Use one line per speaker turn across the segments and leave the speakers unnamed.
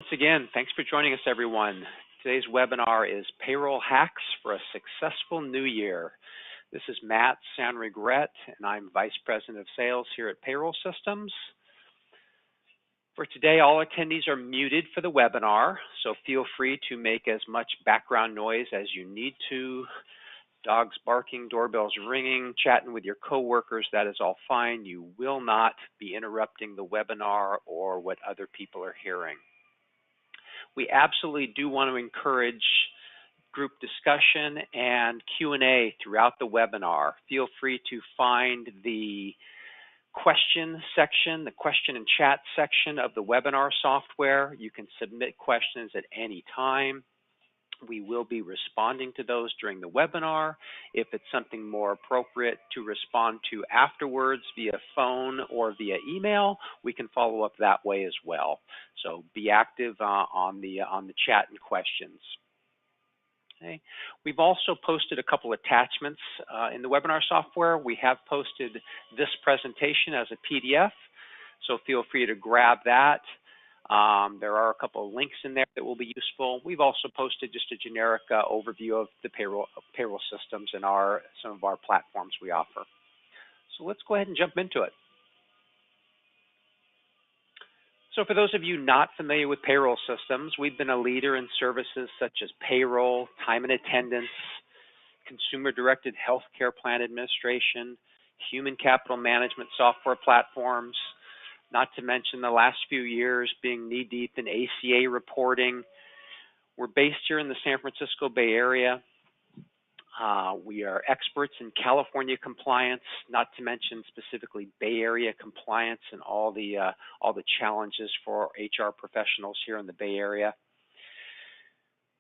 Once again, thanks for joining us, everyone. Today's webinar is Payroll Hacks for a Successful New Year. This is Matt Sanregret, and I'm Vice President of Sales here at Payroll Systems. For today, all attendees are muted for the webinar, so feel free to make as much background noise as you need to. Dogs barking, doorbells ringing, chatting with your coworkers, that is all fine. You will not be interrupting the webinar or what other people are hearing. We absolutely do want to encourage group discussion and Q&A throughout the webinar. Feel free to find the question section, the question and chat section of the webinar software. You can submit questions at any time. We will be responding to those during the webinar. If it's something more appropriate to respond to afterwards via phone or via email, we can follow up that way as well. So be active on the chat and questions. Okay. We've also posted a couple attachments in the webinar software. We have posted this presentation as a PDF, so feel free to grab that. There are a couple of links in there that will be useful. We've also posted just a generic overview of the payroll systems and some of our platforms we offer. So let's go ahead and jump into it. So for those of you not familiar with payroll systems, we've been a leader in services such as payroll, time and attendance, consumer-directed healthcare plan administration, human capital management software platforms, not to mention the last few years being knee-deep in ACA reporting. We're based here in the San Francisco Bay Area. We are experts in California compliance, not to mention specifically Bay Area compliance and all the challenges for HR professionals here in the Bay Area.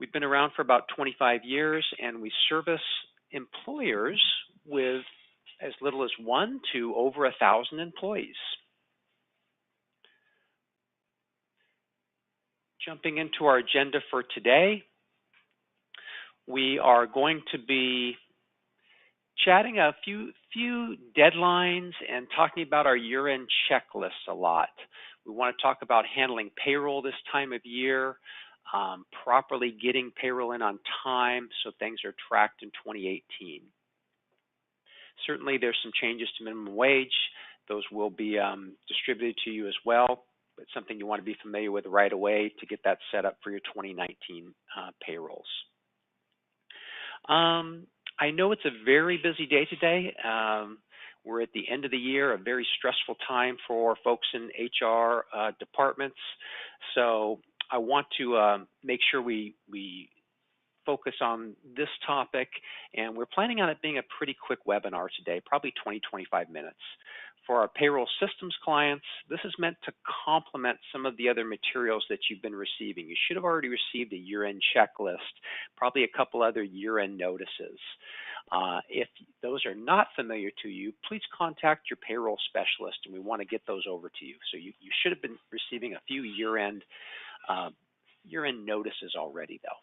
We've been around for about 25 years, and we service employers with as little as 1 to over 1,000 employees. Jumping into our agenda for today, we are going to be chatting a few deadlines and talking about our year-end checklists a lot. We want to talk about handling payroll this time of year, properly getting payroll in on time so things are tracked in 2018. Certainly there's some changes to minimum wage. Those will be distributed to you as well. It's something you want to be familiar with right away to get that set up for your 2019 payrolls. I know it's a very busy day today. We're at the end of the year, a very stressful time for folks in HR departments. So I want to make sure we focus on this topic, and we're planning on it being a pretty quick webinar today, probably 20-25 minutes. For our payroll systems clients, this is meant to complement some of the other materials that you've been receiving. You should have already received a year-end checklist, probably a couple other year-end notices. If those are not familiar to you, please contact your payroll specialist, and we want to get those over to you. So you should have been receiving a few year-end notices already, though.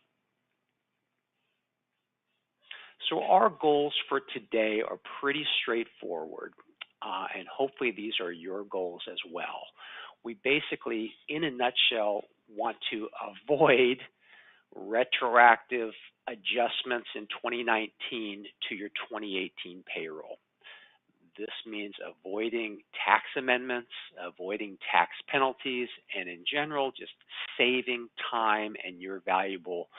So our goals for today are pretty straightforward. And hopefully these are your goals as well. We basically, in a nutshell, want to avoid retroactive adjustments in 2019 to your 2018 payroll. This means avoiding tax amendments, avoiding tax penalties, and in general, just saving time and your valuable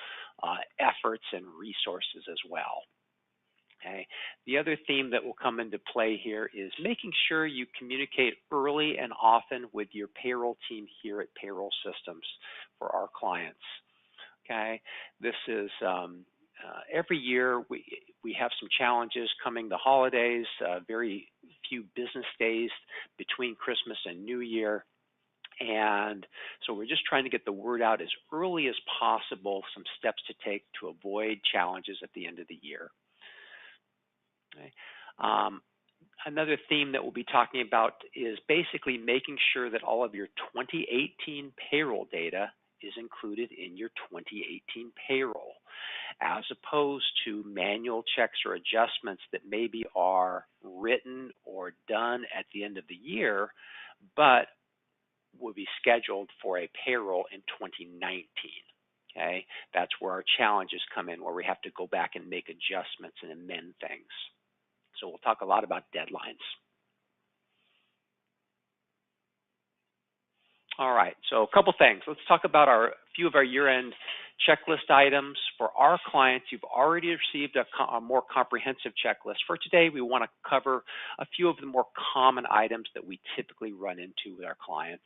efforts and resources as well. Okay. The other theme that will come into play here is making sure you communicate early and often with your payroll team here at Payroll Systems for our clients. Okay, this is every year we have some challenges coming the holidays, very few business days between Christmas and New Year. And so we're just trying to get the word out as early as possible, some steps to take to avoid challenges at the end of the year. Okay. Another theme that we'll be talking about is basically making sure that all of your 2018 payroll data is included in your 2018 payroll, as opposed to manual checks or adjustments that maybe are written or done at the end of the year, but will be scheduled for a payroll in 2019. Okay, that's where our challenges come in, where we have to go back and make adjustments and amend things. So we'll talk a lot about deadlines. All right, so a couple things. Let's talk about a few of our year-end checklist items. For our clients, you've already received a more comprehensive checklist. For today, we want to cover a few of the more common items that we typically run into with our clients.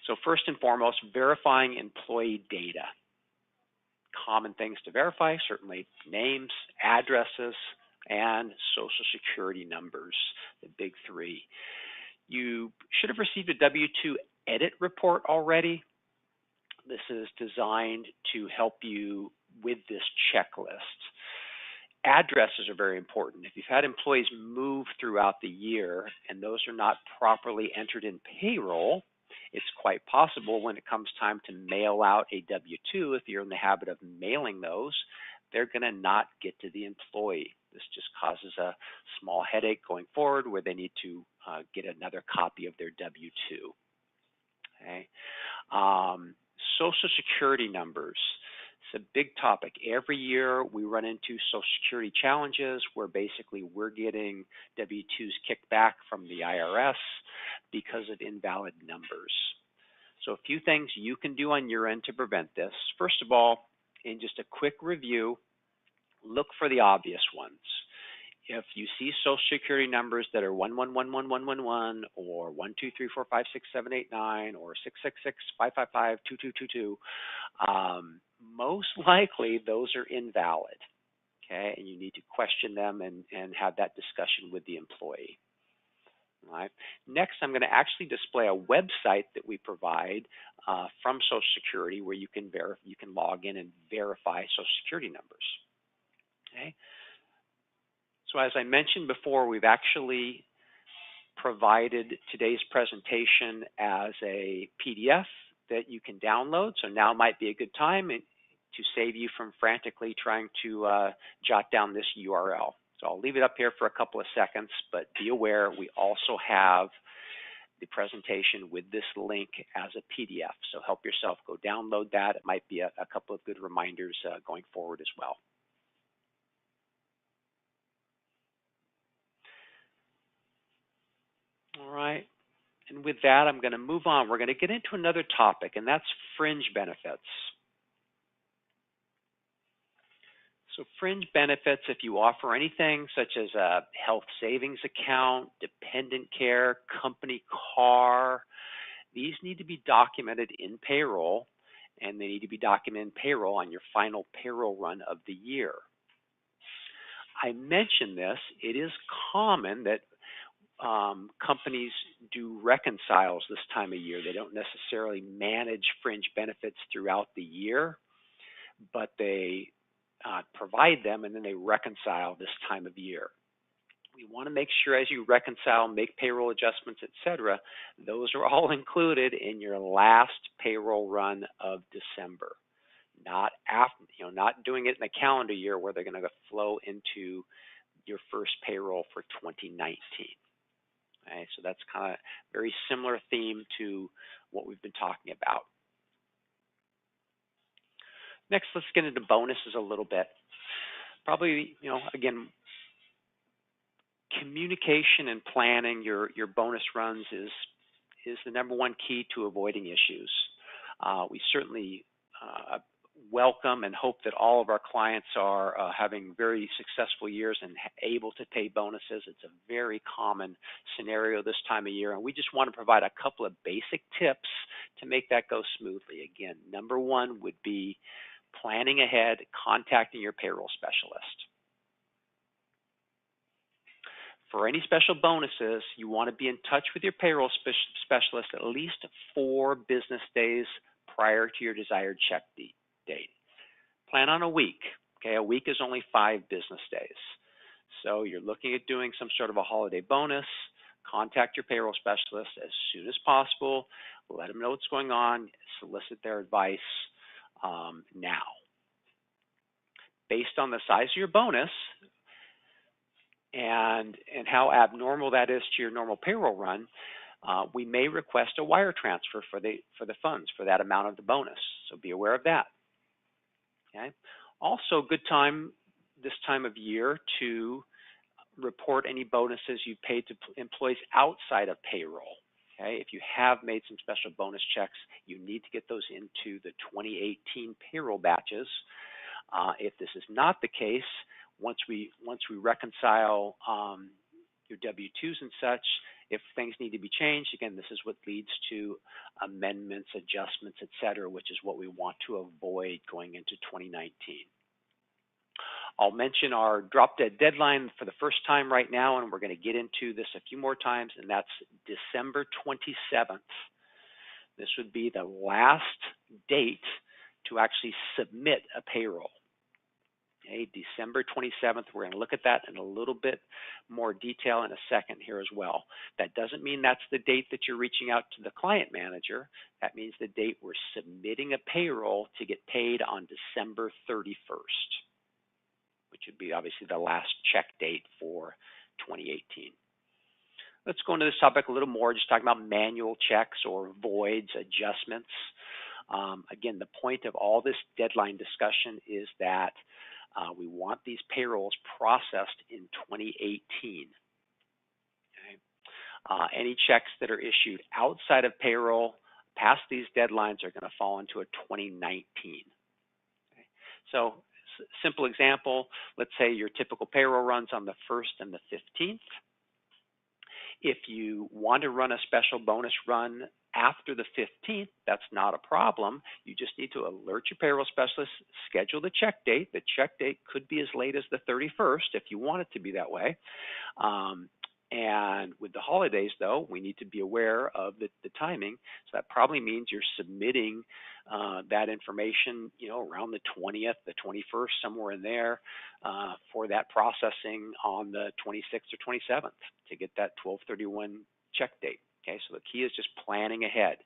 So first and foremost, verifying employee data. Common things to verify, certainly names, addresses, and social security numbers, the big three. You should have received a W-2 edit report already. This is designed to help you with this checklist. Addresses are very important. If you've had employees move throughout the year and those are not properly entered in payroll, it's quite possible when it comes time to mail out a W-2, if you're in the habit of mailing those, they're going to not get to the employee. This just causes a small headache going forward where they need to get another copy of their W-2. Okay. Social Security numbers. It's a big topic. Every year we run into Social Security challenges where basically we're getting W-2s kicked back from the IRS because of invalid numbers. So a few things you can do on your end to prevent this. First of all, in just a quick review, look for the obvious ones. If you see Social Security numbers that are 1111111 or 123456789 or 666555222, most likely those are invalid. Okay, and you need to question them and have that discussion with the employee. All right. Next, I'm going to actually display a website that we provide from Social Security where you can log in and verify Social Security numbers. Okay. So as I mentioned before, we've actually provided today's presentation as a PDF that you can download. So now might be a good time to save you from frantically trying to jot down this URL. So I'll leave it up here for a couple of seconds, but be aware we also have the presentation with this link as a PDF. So help yourself go download that. It might be a couple of good reminders going forward as well. All right, and with that, I'm going to move on. We're going to get into another topic, and that's fringe benefits. So fringe benefits, if you offer anything such as a health savings account, dependent care, company car, these need to be documented in payroll, and they need to be documented in payroll on your final payroll run of the year. I mention this, it is common that companies do reconciles this time of year. They don't necessarily manage fringe benefits throughout the year, but they provide them and then they reconcile this time of year. We want to make sure as you reconcile, make payroll adjustments, etc., those are all included in your last payroll run of December. Not after, not doing it in the calendar year where they're going to flow into your first payroll for 2019. Okay, so that's kind of very similar theme to what we've been talking about. Next, let's get into bonuses a little bit. Probably, again, communication and planning your bonus runs is the number one key to avoiding issues. We certainly welcome and hope that all of our clients are having very successful years and able to pay bonuses. It's a very common scenario this time of year, and we just want to provide a couple of basic tips to make that go smoothly. Again, number one would be planning ahead, contacting your payroll specialist. For any special bonuses, you want to be in touch with your payroll specialist at least 4 business days prior to your desired check date. Plan on a week. Okay, a week is only 5 business days. So you're looking at doing some sort of a holiday bonus. Contact your payroll specialist as soon as possible. Let them know what's going on. Solicit their advice now. Based on the size of your bonus, and how abnormal that is to your normal payroll run, we may request a wire transfer for the funds for that amount of the bonus. So be aware of that. Okay. Also, good time this time of year to report any bonuses you paid to employees outside of payroll. Okay. If you have made some special bonus checks, you need to get those into the 2018 payroll batches. If this is not the case, once we reconcile your W-2s and such, if things need to be changed, again, this is what leads to amendments, adjustments, et cetera, which is what we want to avoid going into 2019. I'll mention our drop dead deadline for the first time right now, and we're going to get into this a few more times, and that's December 27th. This would be the last date to actually submit a payroll. Okay, December 27th, we're going to look at that in a little bit more detail in a second here as well. That doesn't mean that's the date that you're reaching out to the client manager. That means the date we're submitting a payroll to get paid on December 31st, which would be obviously the last check date for 2018. Let's go into this topic a little more, just talking about manual checks or voids, adjustments. Again, the point of all this deadline discussion is that we want these payrolls processed in 2018. Okay? Any checks that are issued outside of payroll past these deadlines are going to fall into a 2019. Okay? So, simple example, let's say your typical payroll runs on the 1st and the 15th. If you want to run a special bonus run after the 15th, that's not a problem. You just need to alert your payroll specialist, schedule the check date. The check date could be as late as the 31st if you want it to be that way. And with the holidays, though, we need to be aware of the timing. So that probably means you're submitting that information, around the 20th, the 21st, somewhere in there, for that processing on the 26th or 27th to get that 12/31 check date. Okay, so the key is just planning ahead.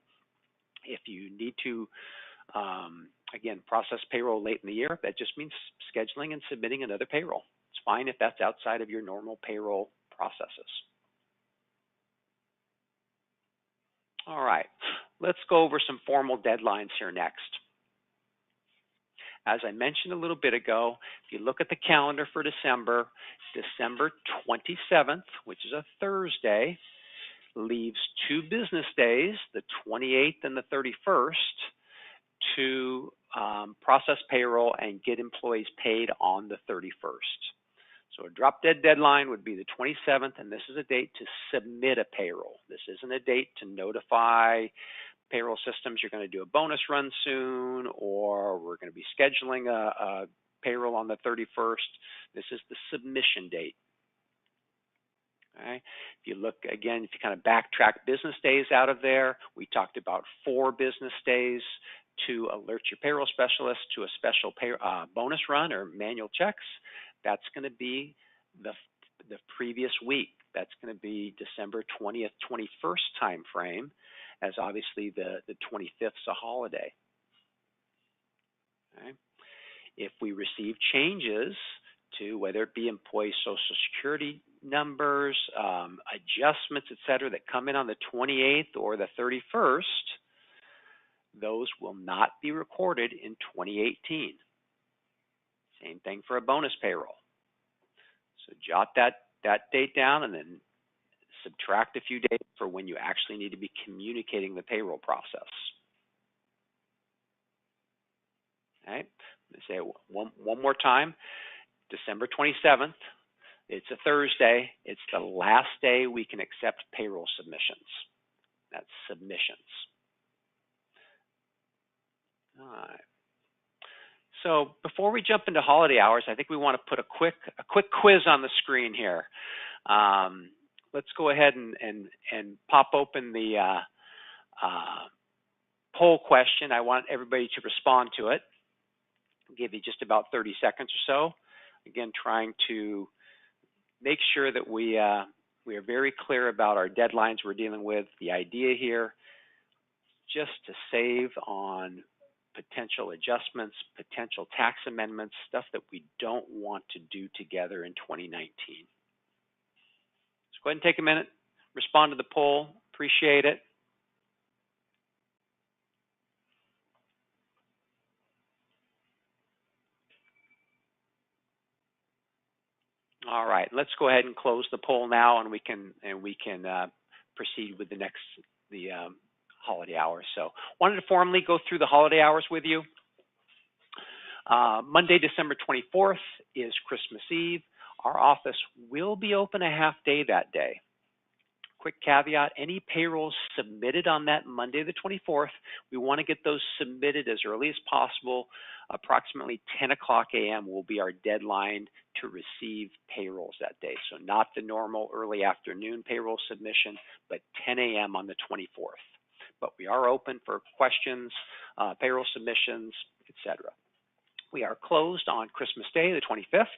If you need to, again, process payroll late in the year, that just means scheduling and submitting another payroll. It's fine if that's outside of your normal payroll processes. All right, let's go over some formal deadlines here next. As I mentioned a little bit ago, if you look at the calendar for December, December 27th, which is a Thursday, leaves 2 business days, the 28th and the 31st, to process payroll and get employees paid on the 31st. So a drop dead deadline would be the 27th, and this is a date to submit a payroll. This isn't a date to notify Payroll Systems you're going to do a bonus run soon, or we're going to be scheduling a payroll on the 31st. This is the submission date. Okay. If you look again, if you kind of backtrack business days out of there, we talked about 4 business days to alert your payroll specialist to a special bonus run or manual checks. That's going to be the previous week. That's going to be December 20th, 21st time frame, as obviously the 25th is a holiday. Okay. If we receive changes to whether it be employee Social Security numbers, adjustments, et cetera, that come in on the 28th or the 31st, those will not be recorded in 2018. Same thing for a bonus payroll. So jot that date down and then subtract a few days for when you actually need to be communicating the payroll process. All right, let's say one more time. December 27th, it's a Thursday. It's the last day we can accept payroll submissions. That's submissions. All right. So before we jump into holiday hours, I think we want to put a quick quiz on the screen here. Let's go ahead and pop open the poll question. I want everybody to respond to it. I'll give you just about 30 seconds or so. Again, trying to make sure that we are very clear about our deadlines we're dealing with. The idea here, just to save on potential adjustments, potential tax amendments, stuff that we don't want to do together in 2019. go ahead and take a minute, respond to the poll. Appreciate it. All right, let's go ahead and close the poll now, and we can proceed with the holiday hours. So, wanted to formally go through the holiday hours with you. Monday, December 24th is Christmas Eve. Our office will be open a half day that day. Quick caveat, any payrolls submitted on that Monday the 24th, we want to get those submitted as early as possible. Approximately 10 o'clock a.m. will be our deadline to receive payrolls that day. So not the normal early afternoon payroll submission, but 10 a.m. on the 24th. But we are open for questions, payroll submissions, etc. We are closed on Christmas Day, the 25th.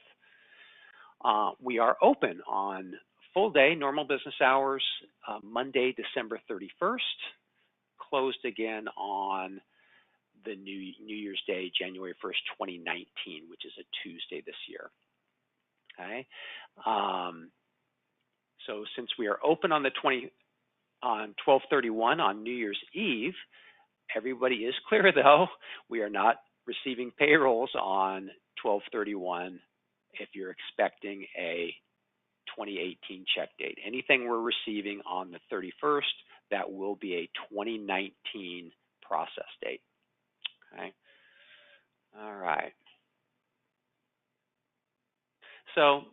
We are open on full day, normal business hours, Monday, December 31st, closed again on the New Year's Day, January 1st, 2019, which is a Tuesday this year. Okay. So since we are open on 12/31 on New Year's Eve, everybody is clear though, we are not receiving payrolls on 12/31 if you're expecting a 2018 check date. Anything we're receiving on the 31st, that will be a 2019 process date. Okay. All right. So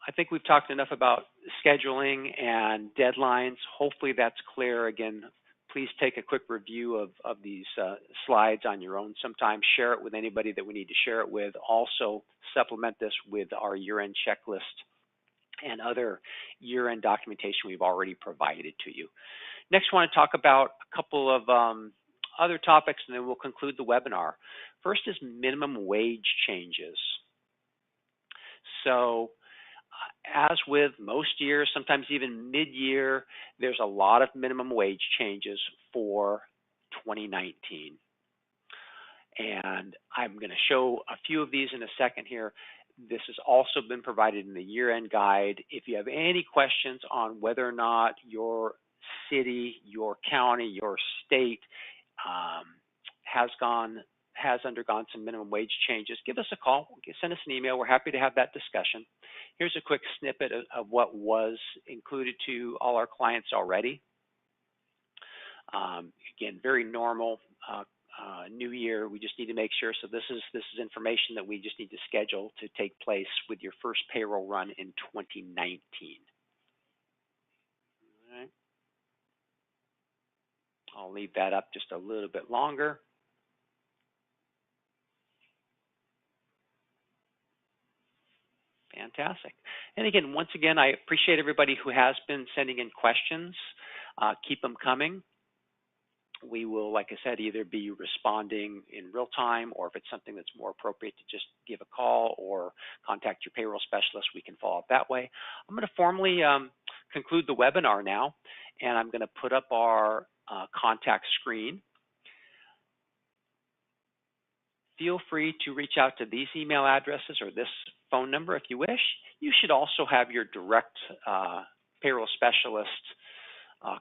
I think we've talked enough about scheduling and deadlines. Hopefully that's clear. Again, please take a quick review of these slides on your own sometime. Share it with anybody that we need to share it with. Also supplement this with our year-end checklist and other year-end documentation we've already provided to you. Next, I want to talk about a couple of other topics, and then we'll conclude the webinar. First is minimum wage changes. So as with most years, sometimes even mid-year, there's a lot of minimum wage changes for 2019. And I'm going to show a few of these in a second here. This has also been provided in the year-end guide. If you have any questions on whether or not your city, your county, your state has undergone some minimum wage changes, give us a call, send us an email. We're happy to have that discussion. Here's a quick snippet of what was included to all our clients already. Again, very normal. New year, we just need to make sure. So this is information that we just need to schedule to take place with your first payroll run in 2019. All right. I'll leave that up just a little bit longer. Fantastic. And again, once again, I appreciate everybody who has been sending in questions. Keep them coming. We will, like I said, either be responding in real time, or if it's something that's more appropriate to just give a call or contact your payroll specialist, we can follow up that way. I'm going to formally conclude the webinar now, and I'm going to put up our contact screen. Feel free to reach out to these email addresses or this phone number if you wish. You should also have your direct payroll specialist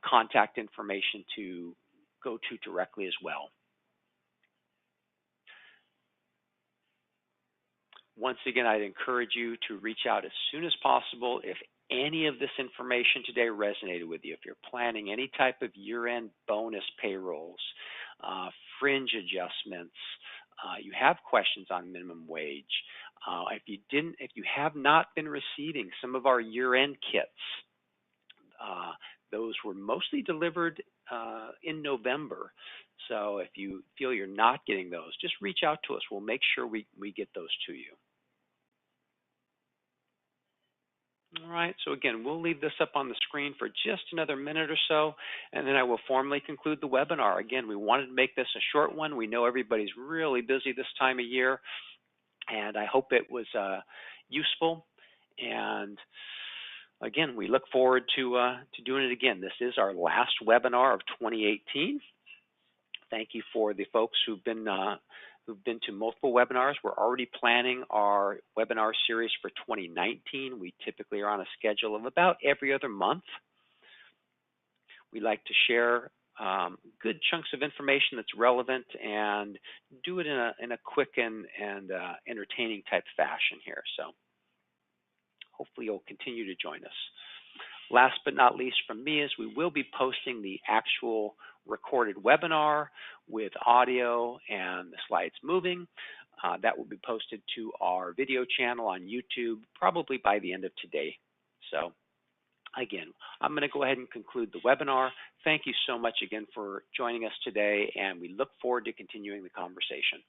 contact information to go to directly as well. Once again, I'd encourage you to reach out as soon as possible if any of this information today resonated with you. If you're planning any type of year-end bonus payrolls, fringe adjustments, you have questions on minimum wage. If you have not been receiving some of our year-end kits, those were mostly delivered in November. So if you feel you're not getting those, just reach out to us. We'll make sure we get those to you. All right, so again, we'll leave this up on the screen for just another minute or so, and then I will formally conclude the webinar. Again, we wanted to make this a short one. We know everybody's really busy this time of year, and I hope it was useful. And again, we look forward to doing it again. This is our last webinar of 2018. Thank you for the folks who've been who've been to multiple webinars. We're already planning our webinar series for 2019. We typically are on a schedule of about every other month. We like to share good chunks of information that's relevant and do it in a quick and entertaining type fashion here. So hopefully you'll continue to join us. Last but not least from me is we will be posting the actual recorded webinar with audio and the slides moving. That will be posted to our video channel on YouTube probably by the end of today. So again, I'm going to go ahead and conclude the webinar. Thank you so much again for joining us today, and we look forward to continuing the conversation.